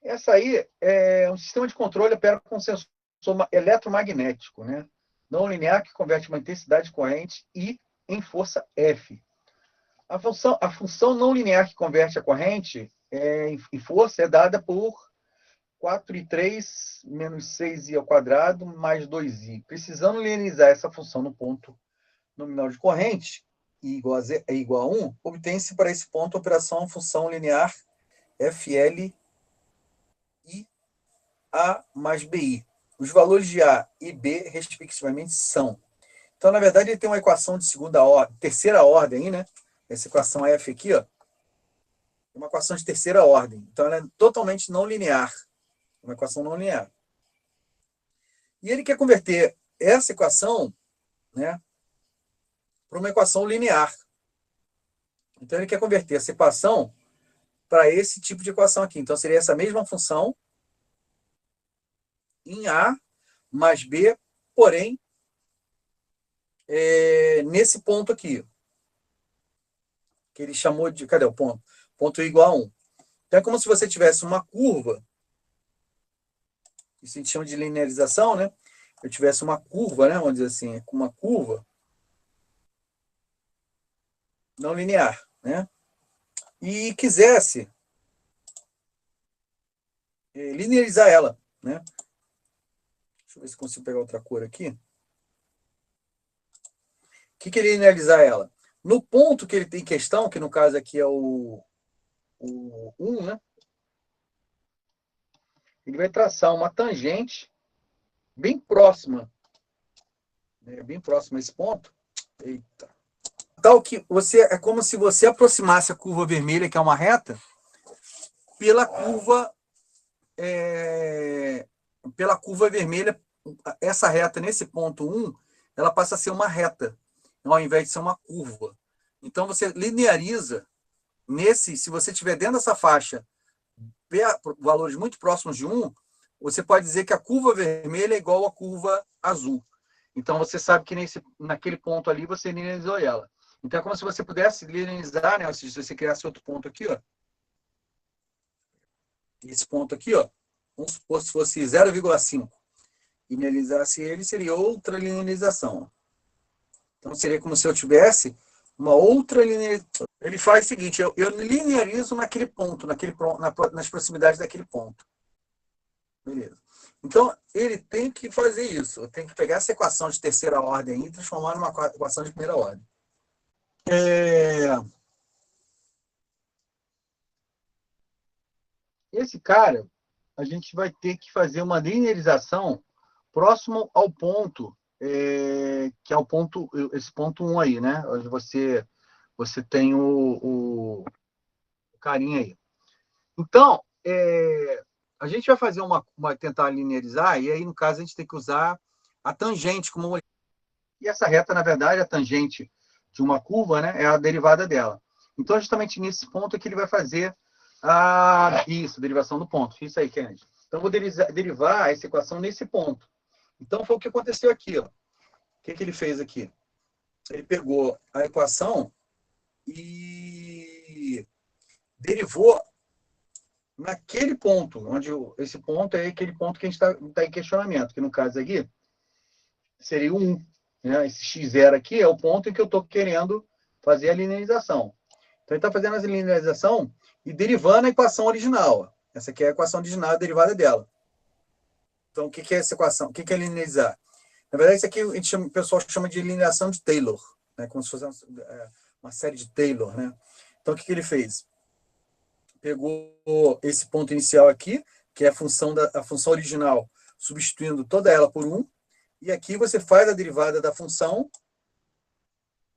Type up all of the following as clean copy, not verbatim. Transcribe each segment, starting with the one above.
Essa aí é um sistema de controle opera com sensor eletromagnético, né? Não linear que converte uma intensidade de corrente I em força F. A função não linear que converte a corrente em força é dada por 4i3 menos 6i ao quadrado mais 2i. Precisando linearizar essa função no ponto nominal de corrente, I igual a 1, obtém-se para esse ponto a operação função linear FL A mais BI. Os valores de A e B, respectivamente, são. Então, na verdade, ele tem uma equação de terceira ordem, né? Essa equação F aqui, ó, é uma equação de terceira ordem. Então, ela é totalmente não linear. Uma equação não linear. E ele quer converter essa equação, né, para uma equação linear. Então, ele quer converter essa equação para esse tipo de equação aqui. Então, seria essa mesma função em A mais B, porém, nesse ponto aqui, que ele chamou de... Cadê o ponto? Ponto igual a 1. Então, é como se você tivesse uma curva, isso a gente chama de linearização, né? Eu tivesse uma curva, né? Vamos dizer assim, uma curva não linear, né? E quisesse linearizar ela, né? Deixa eu ver se consigo pegar outra cor aqui. O que é linearizar ela? No ponto que ele tem em questão, que no caso aqui é o 1, né? Ele vai traçar uma tangente bem próxima, né? Bem próxima a esse ponto. Eita. Tal que é como se você aproximasse a curva vermelha, que é uma reta, pela curva vermelha. Essa reta nesse ponto 1, ela passa a ser uma reta, ao invés de ser uma curva. Então você lineariza se você estiver dentro dessa faixa, valores muito próximos de 1, você pode dizer que a curva vermelha é igual à curva azul. Então você sabe que naquele ponto ali você linearizou ela. Então é como se você pudesse linearizar, né? Se você criasse outro ponto aqui, ó. Esse ponto aqui, ó. Vamos supor se fosse 0,5. Linearizasse ele, seria outra linearização. Então seria como se eu tivesse uma outra linearização. Ele faz o seguinte, eu linearizo naquele ponto, nas proximidades daquele ponto. Beleza. Então, ele tem que fazer isso. Tem que pegar essa equação de terceira ordem e transformar numa equação de primeira ordem. Esse cara, a gente vai ter que fazer uma linearização próximo ao ponto, que é o ponto, esse ponto 1 aí, né? Onde você tem o carinha aí. Então, a gente vai fazer tentar linearizar, e aí, no caso, a gente tem que usar a tangente como uma... E essa reta, na verdade, a tangente de uma curva, né, é a derivada dela. Então, justamente nesse ponto é que ele vai fazer a derivação do ponto. Isso aí, Kennedy. Então, eu vou derivar essa equação nesse ponto. Então, foi o que aconteceu aqui. Ó. O que ele fez aqui? Ele pegou a equação e derivou naquele ponto, onde esse ponto é aquele ponto que a gente está em questionamento, que no caso aqui seria o 1. Né? Esse x0 aqui é o ponto em que eu estou querendo fazer a linearização. Então, ele está fazendo a linearização e derivando a equação original. Essa aqui é a equação original, a derivada dela. Então, o que é essa equação? O que é linearizar? Na verdade, isso aqui o pessoal chama de lineação de Taylor, né? Como se fosse uma série de Taylor. Né? Então, o que ele fez? Pegou esse ponto inicial aqui, que é a função original, substituindo toda ela por 1, e aqui você faz a derivada da função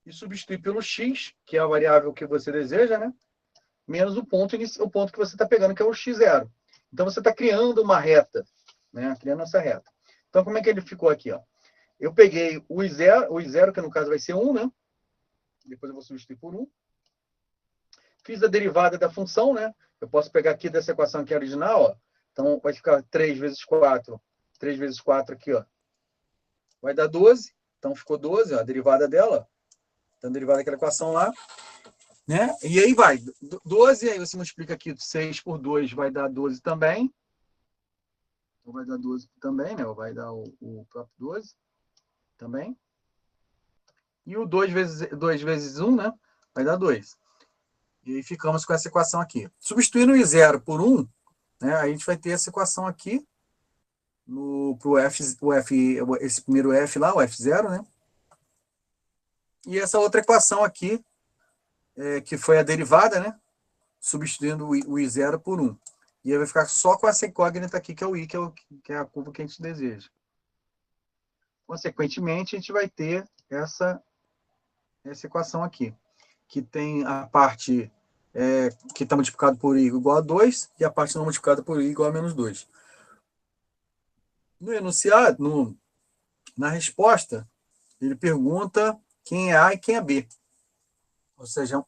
e substitui pelo x, que é a variável que você deseja, né? Menos o ponto que você está pegando, que é o x0. Então, você está criando uma reta, né? Criando essa reta. Então, como é que ele ficou aqui? Ó? Eu peguei o i0, que no caso vai ser 1, né? Depois eu vou substituir por 1. Fiz a derivada da função, né? Eu posso pegar aqui dessa equação aqui original, ó. Então, vai ficar 3 vezes 4. 3 vezes 4 aqui, ó. Vai dar 12. Então, ficou 12, ó, a derivada dela. Então, a derivada daquela equação lá. né? E aí vai, 12, aí você multiplica aqui 6 por 2, vai dar 12 também. Ou vai dar 12 também, né? Ou vai dar o próprio 12 também. E o 2 vezes 1, né? Vai dar 2. E aí ficamos com essa equação aqui. Substituindo o i0 por 1, né? A gente vai ter essa equação aqui pro esse primeiro f lá, o f0, né? E essa outra equação aqui, que foi a derivada, né? Substituindo o i0 por 1. E aí vai ficar só com essa incógnita aqui, que é o i, que é a curva que a gente deseja. Consequentemente, a gente vai ter essa equação aqui, que tem a parte que está multiplicado por i igual a 2 e a parte não multiplicada por i igual a menos 2. No enunciado, na resposta, ele pergunta quem é A e quem é B. Ou seja,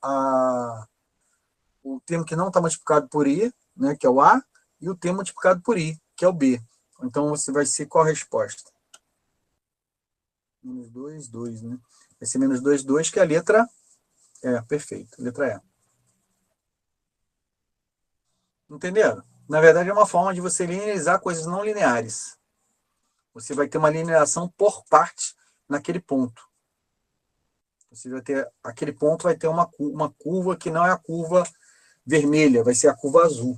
o termo que não está multiplicado por i, né, que é o A, e o termo multiplicado por i, que é o B. Então, você vai ser qual a resposta? Menos 2, 2, né? Vai ser menos 2, 2, que é a letra perfeito, letra E. Entenderam? Na verdade, é uma forma de você linearizar coisas não lineares. Você vai ter uma linearização por parte naquele ponto. Você vai ter, aquele ponto vai ter uma curva que não é a curva vermelha, vai ser a curva azul.